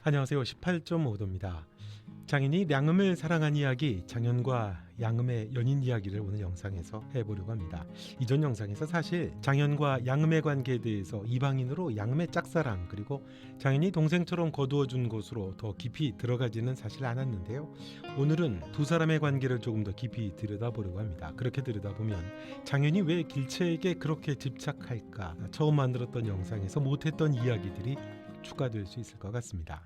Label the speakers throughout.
Speaker 1: 안녕하세요. 18.5도입니다. 장인이 양음을 사랑한 이야기, 장현과 양음의 연인 이야기를 오늘 영상에서 해보려고 합니다. 이전 영상에서 사실 장현과 양음의 관계에 대해서 이방인으로 양음의 짝사랑, 그리고 장현이 동생처럼 거두어준 곳으로 더 깊이 들어가지는 사실 않았는데요. 오늘은 두 사람의 관계를 조금 더 깊이 들여다보려고 합니다. 그렇게 들여다보면 장현이 왜 길채에게 그렇게 집착할까, 처음 만들었던 영상에서 못했던 이야기들이 추가될 수 있을 것 같습니다.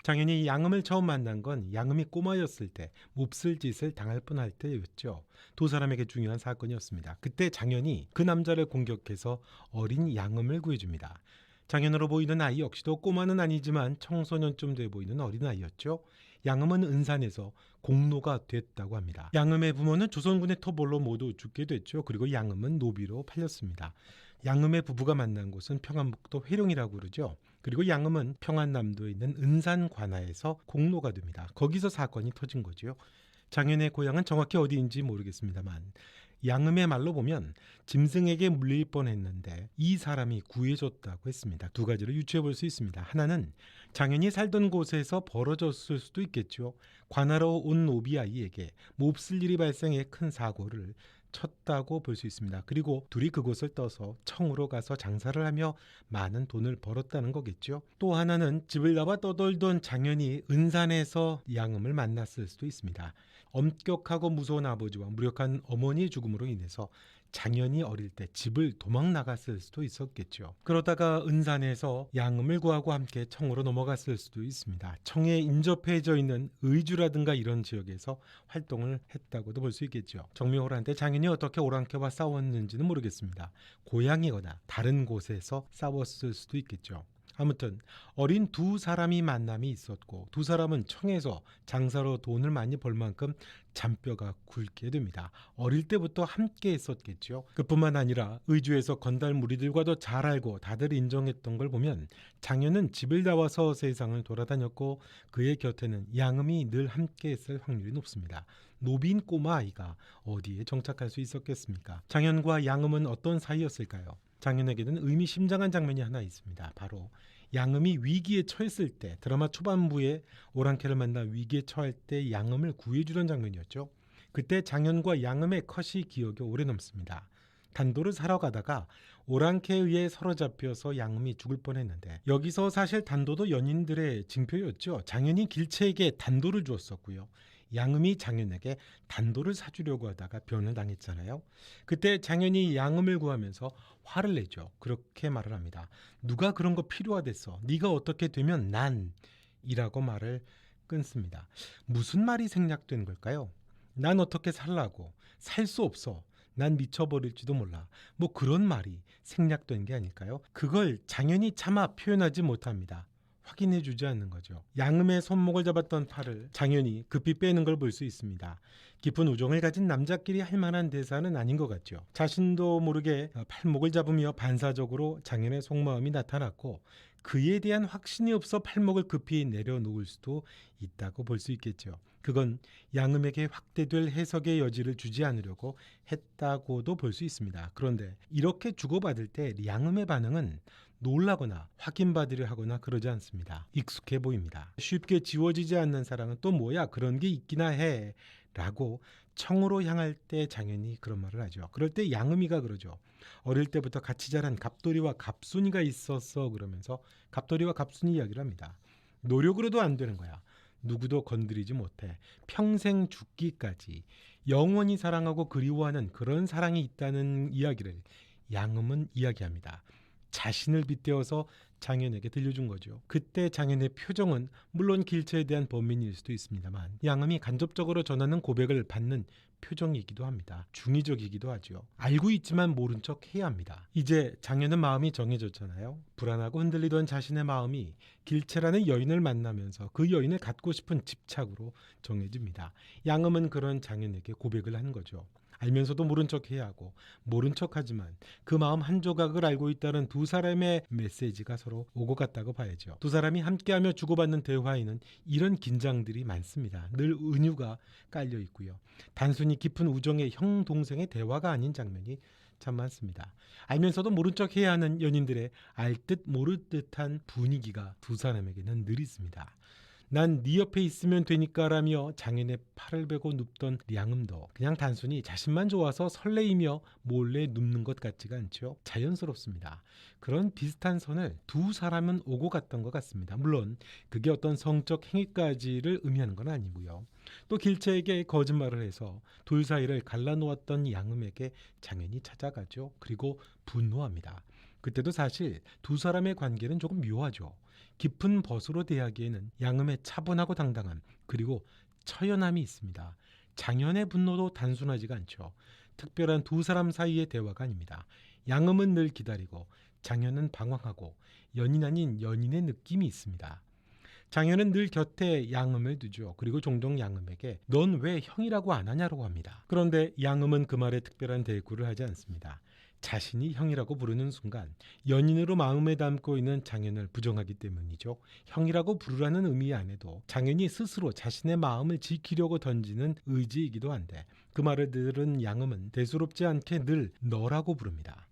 Speaker 1: 장현이 양음을 처음 만난 건 양음이 꼬마였을 때 몹쓸 짓을 당할 뻔할 때였죠. 두 사람에게 중요한 사건이었습니다. 그때 장현이 그 남자를 공격해서 어린 양음을 구해줍니다. 장현으로 보이는 아이 역시도 꼬마는 아니지만 청소년쯤 돼 보이는 어린아이였죠. 양음은 은산에서 공로가 됐다고 합니다. 양음의 부모는 조선군의 토벌로 모두 죽게 됐죠. 그리고 양음은 노비로 팔렸습니다. 양음의 부부가 만난 곳은 평안북도 회룡이라고 그러죠. 그리고 양음은 평안남도에 있는 은산 관하에서 공로가 됩니다. 거기서 사건이 터진 거죠. 장현의 고향은 정확히 어디인지 모르겠습니다만 양음의 말로 보면 짐승에게 물릴 뻔했는데 이 사람이 구해줬다고 했습니다. 두 가지로 유추해 볼 수 있습니다. 하나는 장현이 살던 곳에서 벌어졌을 수도 있겠죠. 관하러 온 노비 아이에게 몹쓸 일이 발생해 큰 사고를 쳤다고 볼 수 있습니다. 그리고 둘이 그곳을 떠서 청으로 가서 장사를 하며 많은 돈을 벌었다는 거겠죠. 또 하나는 집을 나와 떠돌던 장현이 은산에서 양음을 만났을 수도 있습니다. 엄격하고 무서운 아버지와 무력한 어머니의 죽음으로 인해서 장현이 어릴 때 집을 도망 나갔을 수도 있었겠죠. 그러다가 은산에서 양음을 구하고 함께 청으로 넘어갔을 수도 있습니다. 청에 인접해져 있는 의주라든가 이런 지역에서 활동을 했다고도 볼 수 있겠죠. 정묘호란때 장현이 어떻게 오랑캐와 싸웠는지는 모르겠습니다. 고향이거나 다른 곳에서 싸웠을 수도 있겠죠. 아무튼 어린 두 사람이 만남이 있었고 두 사람은 청에서 장사로 돈을 많이 벌 만큼 잔뼈가 굵게 됩니다. 어릴 때부터 함께 했었겠죠. 그뿐만 아니라 의주에서 건달 무리들과도 잘 알고 다들 인정했던 걸 보면 장현은 집을 나와서 세상을 돌아다녔고 그의 곁에는 양음이 늘 함께 했을 확률이 높습니다. 노비인 꼬마 아이가 어디에 정착할 수 있었겠습니까? 장현과 양음은 어떤 사이였을까요? 장현에게는 의미심장한 장면이 하나 있습니다. 바로 양음이 위기에 처했을 때, 드라마 초반부에 오랑캐를 만나 위기에 처할 때 양음을 구해주던 장면이었죠. 그때 장현과 양음의 컷이 기억에 오래 남습니다. 단도를 사러 가다가 오랑캐에 의해 사로잡혀서 양음이 죽을 뻔했는데 여기서 사실 단도도 연인들의 징표였죠. 장현이 길채에게 단도를 주었었고요. 양음이 장현에게 단도를 사주려고 하다가 변을 당했잖아요. 그때 장현이 양음을 구하면서 화를 내죠. 그렇게 말을 합니다. 누가 그런 거 필요하댔어. 네가 어떻게 되면 난 이라고 말을 끊습니다. 무슨 말이 생략된 걸까요? 난 어떻게 살라고. 살 수 없어. 난 미쳐버릴지도 몰라. 뭐 그런 말이 생략된 게 아닐까요? 그걸 장현이 차마 표현하지 못합니다. 확인해 주지 않는 거죠. 양음의 손목을 잡았던 팔을 장현이 급히 빼는 걸 볼 수 있습니다. 깊은 우정을 가진 남자끼리 할 만한 대사는 아닌 것 같죠. 자신도 모르게 팔목을 잡으며 반사적으로 장현의 속마음이 나타났고 그에 대한 확신이 없어 팔목을 급히 내려놓을 수도 있다고 볼 수 있겠죠. 그건 양음에게 확대될 해석의 여지를 주지 않으려고 했다고도 볼 수 있습니다. 그런데 이렇게 주고받을 때 양음의 반응은 놀라거나 확인받으려 하거나 그러지 않습니다. 익숙해 보입니다. 쉽게 지워지지 않는 사랑은 또 뭐야 그런 게 있기나 해 라고 청으로 향할 때 장현이 그런 말을 하죠. 그럴 때 양음이가 그러죠. 어릴 때부터 같이 자란 갑돌이와 갑순이가 있었어 그러면서 갑돌이와 갑순이 이야기를 합니다. 노력으로도 안 되는 거야. 누구도 건드리지 못해. 평생 죽기까지 영원히 사랑하고 그리워하는 그런 사랑이 있다는 이야기를 양음은 이야기합니다. 자신을 빗대어서 장현에게 들려준 거죠. 그때 장현의 표정은 물론 길채에 대한 범인일 수도 있습니다만 양음이 간접적으로 전하는 고백을 받는 표정이기도 합니다. 중의적이기도 하죠. 알고 있지만 모른 척 해야 합니다. 이제 장현은 마음이 정해졌잖아요. 불안하고 흔들리던 자신의 마음이 길채라는 여인을 만나면서 그 여인을 갖고 싶은 집착으로 정해집니다. 양음은 그런 장현에게 고백을 하는 거죠. 알면서도 모른 척 해야 하고 모른 척하지만 그 마음 한 조각을 알고 있다는 두 사람의 메시지가 서로 오고 갔다고 봐야죠. 두 사람이 함께하며 주고받는 대화에는 이런 긴장들이 많습니다. 늘 은유가 깔려 있고요. 단순히 깊은 우정의 형 동생의 대화가 아닌 장면이 참 많습니다. 알면서도 모른 척 해야 하는 연인들의 알 듯 모를 듯한 분위기가 두 사람에게는 늘 있습니다. 난 네 옆에 있으면 되니까라며 장현의 팔을 베고 눕던 양음도 그냥 단순히 자신만 좋아서 설레이며 몰래 눕는 것 같지가 않죠. 자연스럽습니다. 그런 비슷한 선을 두 사람은 오고 갔던 것 같습니다. 물론 그게 어떤 성적 행위까지를 의미하는 건 아니고요. 또 길채에게 거짓말을 해서 둘 사이를 갈라놓았던 양음에게 장현이 찾아가죠. 그리고 분노합니다. 그때도 사실 두 사람의 관계는 조금 묘하죠. 깊은 벗으로 대하기에는 양음의 차분하고 당당함 그리고 처연함이 있습니다. 장현의 분노도 단순하지가 않죠. 특별한 두 사람 사이의 대화가 아닙니다. 양음은 늘 기다리고 장현은 방황하고 연인 아닌 연인의 느낌이 있습니다. 장현은 늘 곁에 양음을 두죠. 그리고 종종 양음에게 넌 왜 형이라고 안 하냐고 합니다. 그런데 양음은 그 말에 특별한 대꾸를 하지 않습니다. 자신이 형이라고 부르는 순간 연인으로 마음에 담고 있는 장현을 부정하기 때문이죠. 형이라고 부르라는 의미 안에도 장현이 스스로 자신의 마음을 지키려고 던지는 의지이기도 한데 그 말을 들은 양음은 대수롭지 않게 늘 너라고 부릅니다.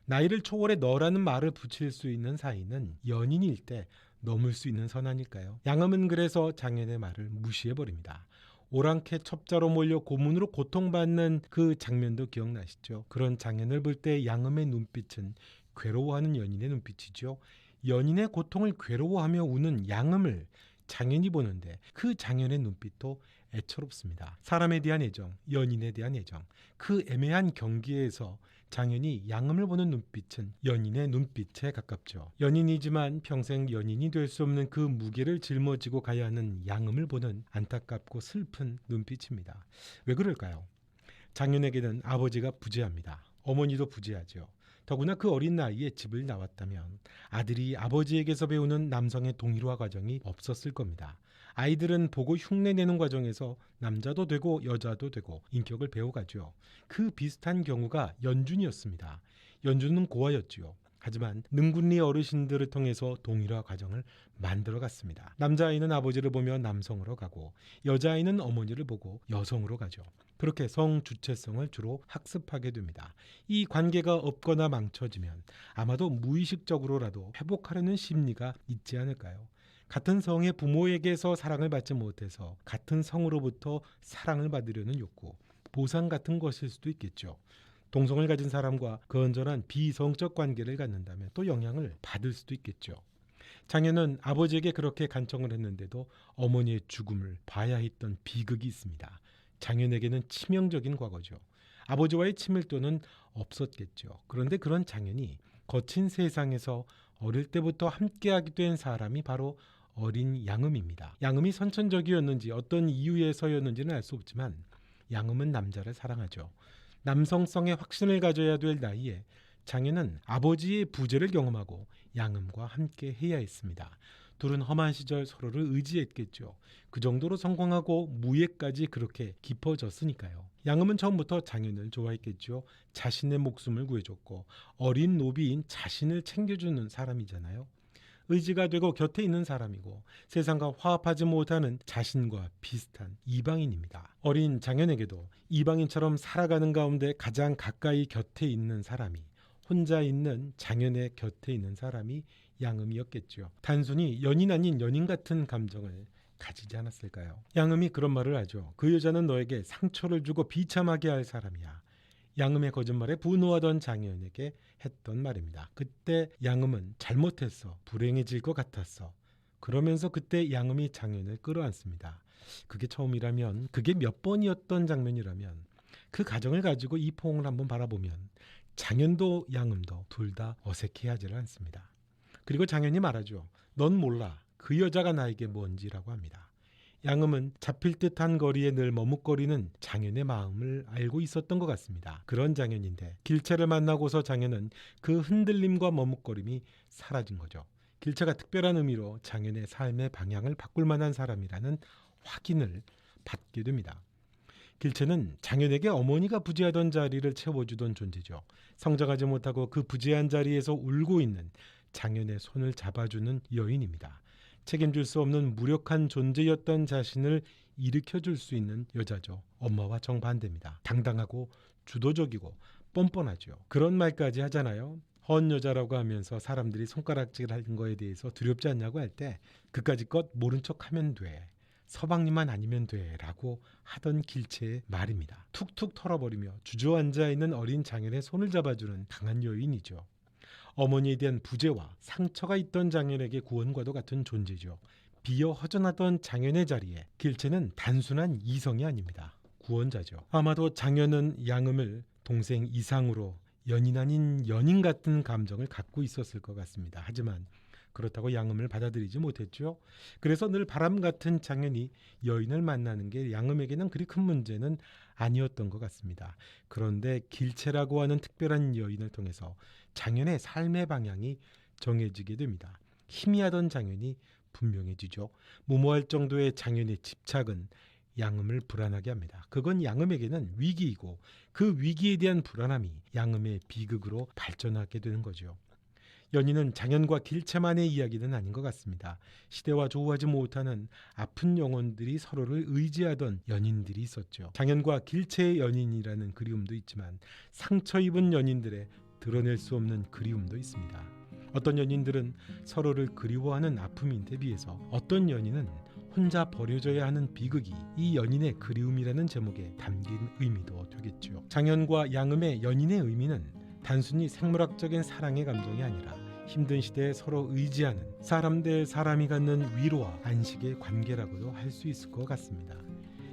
Speaker 1: 나이를 초월해 너라는 말을 붙일 수 있는 사이는 연인일 때 넘을 수 있는 선 아닐까요? 양음은 그래서 장현의 말을 무시해버립니다. 오랑캐 첩자로 몰려 고문으로 고통받는 그 장면도 기억나시죠? 그런 장면을 볼 때 양음의 눈빛은 괴로워하는 연인의 눈빛이죠. 연인의 고통을 괴로워하며 우는 양음을 장현이 보는데 그 장현의 눈빛도 애처롭습니다. 사람에 대한 애정, 연인에 대한 애정, 그 애매한 경계에서 장현이 양음을 보는 눈빛은 연인의 눈빛에 가깝죠. 연인이지만 평생 연인이 될 수 없는 그 무게를 짊어지고 가야 하는 양음을 보는 안타깝고 슬픈 눈빛입니다. 왜 그럴까요? 장현에게는 아버지가 부재합니다. 어머니도 부재하죠. 더구나 그 어린 나이에 집을 나왔다면 아들이 아버지에게서 배우는 남성의 동일화 과정이 없었을 겁니다. 아이들은 보고 흉내내는 과정에서 남자도 되고 여자도 되고 인격을 배워가죠. 그 비슷한 경우가 연준이었습니다. 연준은 고아였지요. 하지만 능군리 어르신들을 통해서 동일화 과정을 만들어갔습니다. 남자아이는 아버지를 보며 남성으로 가고 여자아이는 어머니를 보고 여성으로 가죠. 그렇게 성주체성을 주로 학습하게 됩니다. 이 관계가 없거나 망쳐지면 아마도 무의식적으로라도 회복하려는 심리가 있지 않을까요? 같은 성의 부모에게서 사랑을 받지 못해서 같은 성으로부터 사랑을 받으려는 욕구, 보상 같은 것일 수도 있겠죠. 동성을 가진 사람과 건전한 비성적 관계를 갖는다면 또 영향을 받을 수도 있겠죠. 장현은 아버지에게 그렇게 간청을 했는데도 어머니의 죽음을 봐야 했던 비극이 있습니다. 장현에게는 치명적인 과거죠. 아버지와의 친밀도는 없었겠죠. 그런데 그런 장현이 거친 세상에서 어릴 때부터 함께하게 된 사람이 바로 어린 양음입니다. 양음이 선천적이었는지 어떤 이유에서였는지는 알 수 없지만 양음은 남자를 사랑하죠. 남성성의 확신을 가져야 될 나이에 장현은 아버지의 부재를 경험하고 양음과 함께 해야 했습니다. 둘은 험한 시절 서로를 의지했겠죠. 그 정도로 성공하고 무예까지 그렇게 깊어졌으니까요. 양음은 처음부터 장현을 좋아했겠죠. 자신의 목숨을 구해줬고 어린 노비인 자신을 챙겨주는 사람이잖아요. 의지가 되고 곁에 있는 사람이고 세상과 화합하지 못하는 자신과 비슷한 이방인입니다. 어린 장현에게도 이방인처럼 살아가는 가운데 가장 가까이 곁에 있는 사람이 혼자 있는 장현의 곁에 있는 사람이 양음이었겠죠. 단순히 연인 아닌 연인 같은 감정을 가지지 않았을까요? 양음이 그런 말을 하죠. 그 여자는 너에게 상처를 주고 비참하게 할 사람이야. 양음의 거짓말에 분노하던 장현에게 했던 말입니다. 그때 양음은 잘못했어. 불행해질 것 같았어. 그러면서 그때 양음이 장현을 끌어안습니다. 그게 처음이라면, 그게 몇 번이었던 장면이라면 그 가정을 가지고 이 포옹을 한번 바라보면 장현도 양음도 둘 다 어색해하지를 않습니다. 그리고 장현이 말하죠. 넌 몰라. 그 여자가 나에게 뭔지라고 합니다. 양음은 잡힐 듯한 거리에 늘 머뭇거리는 장현의 마음을 알고 있었던 것 같습니다. 그런 장현인데 길채를 만나고서 장현은 그 흔들림과 머뭇거림이 사라진 거죠. 길채가 특별한 의미로 장현의 삶의 방향을 바꿀 만한 사람이라는 확인을 받게 됩니다. 길채는 장현에게 어머니가 부재하던 자리를 채워주던 존재죠. 성장하지 못하고 그 부재한 자리에서 울고 있는 장현의 손을 잡아주는 여인입니다. 책임질 수 없는 무력한 존재였던 자신을 일으켜줄 수 있는 여자죠. 엄마와 정반대입니다. 당당하고 주도적이고 뻔뻔하죠. 그런 말까지 하잖아요. 헌 여자라고 하면서 사람들이 손가락질하는 거에 대해서 두렵지 않냐고 할 때 그까짓 것 모른 척하면 돼. 서방님만 아니면 돼 라고 하던 길체의 말입니다. 툭툭 털어버리며 주저앉아 있는 어린 장현의 손을 잡아주는 강한 여인이죠. 어머니에 대한 부재와 상처가 있던 장현에게 구원과도 같은 존재죠. 비어 허전하던 장현의 자리에 길체는 단순한 이성이 아닙니다. 구원자죠. 아마도 장현은 양음을 동생 이상으로 연인 아닌 연인 같은 감정을 갖고 있었을 것 같습니다. 하지만 그렇다고 양음을 받아들이지 못했죠. 그래서 늘 바람 같은 장현이 여인을 만나는 게 양음에게는 그리 큰 문제는 아니었던 것 같습니다. 그런데 길체라고 하는 특별한 여인을 통해서 장현의 삶의 방향이 정해지게 됩니다. 희미하던 장현이 분명해지죠. 무모할 정도의 장현의 집착은 양음을 불안하게 합니다. 그건 양음에게는 위기이고 그 위기에 대한 불안함이 양음의 비극으로 발전하게 되는 거죠. 연인은 장현과 길체만의 이야기는 아닌 것 같습니다. 시대와 조우하지 못하는 아픈 영혼들이 서로를 의지하던 연인들이 있었죠. 장현과 길체의 연인이라는 그리움도 있지만 상처 입은 연인들의 드러낼 수 없는 그리움도 있습니다. 어떤 연인들은 서로를 그리워하는 아픔인데 비해서 어떤 연인은 혼자 버려져야 하는 비극이 이 연인의 그리움이라는 제목에 담긴 의미도 되겠죠. 장현과 양음의 연인의 의미는 단순히 생물학적인 사랑의 감정이 아니라 힘든 시대에 서로 의지하는 사람 대 사람이 갖는 위로와 안식의 관계라고도 할 수 있을 것 같습니다.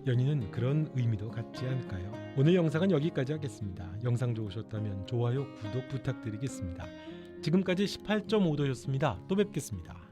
Speaker 1: 연인은 그런 의미도 갖지 않을까요? 오늘 영상은 여기까지 하겠습니다. 영상 좋으셨다면 좋아요, 구독 부탁드리겠습니다. 지금까지 18.5도였습니다. 또 뵙겠습니다.